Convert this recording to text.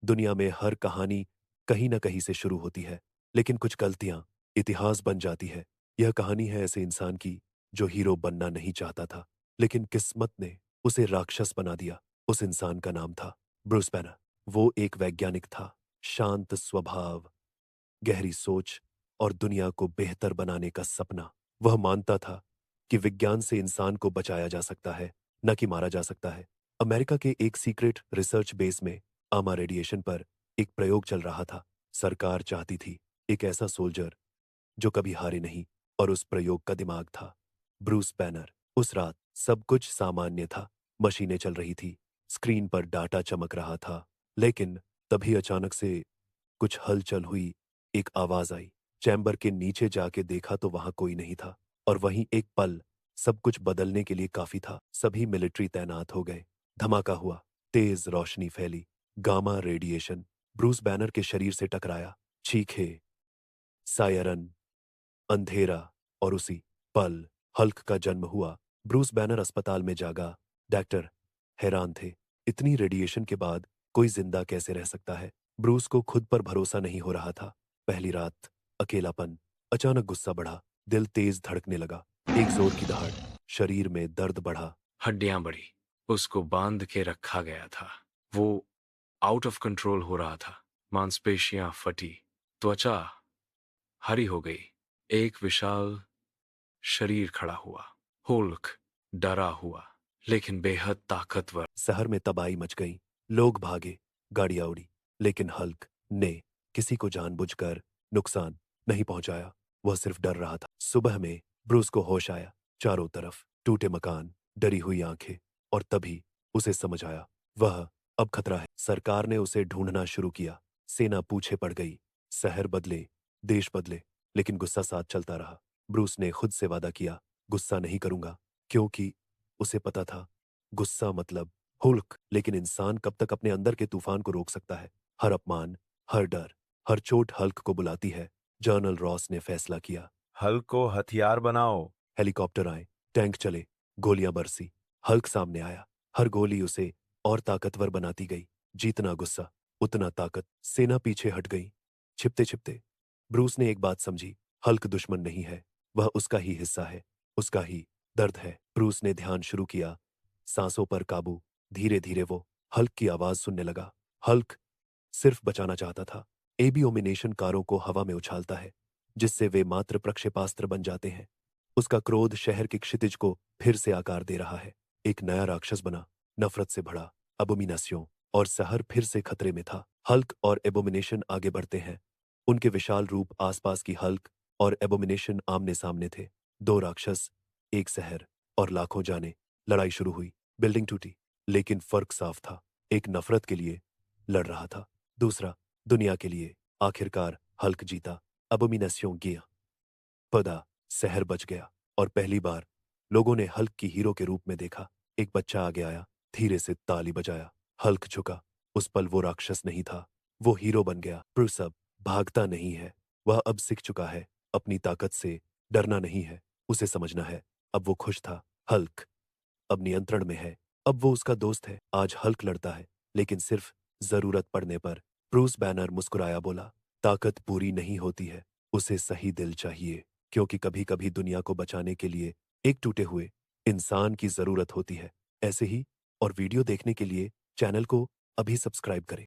दुनिया में हर कहानी कहीं न कहीं से शुरू होती है, लेकिन कुछ गलतियाँ इतिहास बन जाती है। यह कहानी है ऐसे इंसान की जो हीरो बनना नहीं चाहता था, लेकिन किस्मत ने उसे राक्षस बना दिया। उस इंसान का नाम था ब्रूस बैनर। वो एक वैज्ञानिक था, शांत स्वभाव, गहरी सोच और दुनिया को बेहतर बनाने का सपना। वह मानता था कि विज्ञान से इंसान को बचाया जा सकता है, न कि मारा जा सकता है। अमेरिका के एक सीक्रेट रिसर्च बेस में आमा रेडिएशन पर एक प्रयोग चल रहा था। सरकार चाहती थी एक ऐसा सोल्जर जो कभी हारे नहीं, और उस प्रयोग का दिमाग था ब्रूस बैनर। उस रात सब कुछ सामान्य था, मशीनें चल रही थी, स्क्रीन पर डाटा चमक रहा था, लेकिन तभी अचानक से कुछ हलचल हुई। एक आवाज आई। चैम्बर के नीचे जाके देखा तो वहां कोई नहीं था, और वहीं एक पल सब कुछ बदलने के लिए काफी था। सभी मिलिट्री तैनात हो गए। धमाका हुआ, तेज रोशनी फैली, गामा रेडिएशन ब्रूस बैनर के शरीर से टकराया। चीखे, सायरन, अंधेरा, और उसी पल हल्क का जन्म हुआ। ब्रूस बैनर अस्पताल में जागा। डॉक्टर हैरान थे, इतनी रेडिएशन के बाद कोई जिंदा कैसे रह सकता है। ब्रूस को खुद पर भरोसा नहीं हो रहा था। पहली रात, अकेलापन, अचानक गुस्सा बढ़ा, दिल तेज धड़कने लगा, एक जोर की दहाड़, शरीर में दर्द बढ़ा। हड्डियां बढ़ी। उसको बांध के रखा गया था। वो आउट ऑफ कंट्रोल हो रहा था। मांसपेशियां फटी, त्वचा हरी हो गई। एक विशाल शरीर खड़ा हुआ। हुल्क डरा हुआ लेकिन बेहद ताकतवर। शहर में तबाही मच गई, लोग भागे, गाड़ियां उड़ी, लेकिन हल्क ने किसी को जानबूझकर नुकसान नहीं पहुंचाया। वह सिर्फ डर रहा था। सुबह में ब्रूस को होश आया। चारों तरफ टूटे मकान, डरी हुई आंखें, और तभी उसे समझ आया वह अब खतरा है। सरकार ने उसे ढूंढना शुरू किया, सेना पीछे पड़ गई, शहर बदले, देश बदले, लेकिन गुस्सा साथ चलता रहा। ब्रूस ने खुद से वादा किया, गुस्सा नहीं करूंगा, क्योंकि उसे पता था गुस्सा मतलब हुल्क। लेकिन इंसान कब तक अपने अंदर के तूफान को रोक सकता है। हर अपमान, हर डर, हर चोट हल्क को बुलाती है। जनरल रॉस ने फैसला किया। हल को हथियार बनाओ। हेलीकॉप्टर आए, टैंक चले, गोलियां बरसी। हल्क सामने आया। हर गोली उसे और ताकतवर बनाती गई। जितना गुस्सा, उतना ताकत। सेना पीछे हट गई। छिपते छिपते ब्रूस ने एक बात समझी, हल्क दुश्मन नहीं है, वह उसका ही हिस्सा है, उसका ही दर्द है। ब्रूस ने ध्यान शुरू किया, सांसों पर काबू। धीरे धीरे वो हल्क की आवाज सुनने लगा। हल्क सिर्फ बचाना चाहता था। एबियोमिनेशन कारों को हवा में उछालता है, जिससे वे मात्र प्रक्षेपास्त्र बन जाते हैं। उसका क्रोध शहर के क्षितिज को फिर से आकार दे रहा है। एक नया राक्षस बना, नफरत से भरा, अबोमिनासियों, और शहर फिर से खतरे में था। हल्क और एबोमिनेशन आगे बढ़ते हैं। उनके विशाल रूप आसपास की हल्क और एबोमिनेशन आमने सामने थे। दो राक्षस, एक शहर, और लाखों जाने। लड़ाई शुरू हुई, बिल्डिंग टूटी, लेकिन फर्क साफ था। एक नफरत के लिए लड़ रहा था, दूसरा दुनिया के लिए। आखिरकार हल्क जीता, अबोमिनासियों गया, पदा, शहर बच गया, और पहली बार लोगों ने हल्क की हीरो के रूप में देखा। एक बच्चा आगे आया, धीरे से ताली बजाया। हल्क झुका। उस पल वो राक्षस नहीं था, वो हीरो बन गया। ब्रूस अब भागता नहीं है, वह अब सीख चुका है अपनी ताकत से डरना नहीं है, उसे समझना है। अब वो खुश था। हल्क अब नियंत्रण में है, अब वो उसका दोस्त है। आज हल्क लड़ता है, लेकिन सिर्फ जरूरत पड़ने पर। ब्रूस बैनर मुस्कुराया, बोला, ताकत पूरी नहीं होती है, उसे सही दिल चाहिए, क्योंकि कभी कभी दुनिया को बचाने के लिए एक टूटे हुए इंसान की जरूरत होती है। ऐसे ही और वीडियो देखने के लिए चैनल को अभी सब्सक्राइब करें।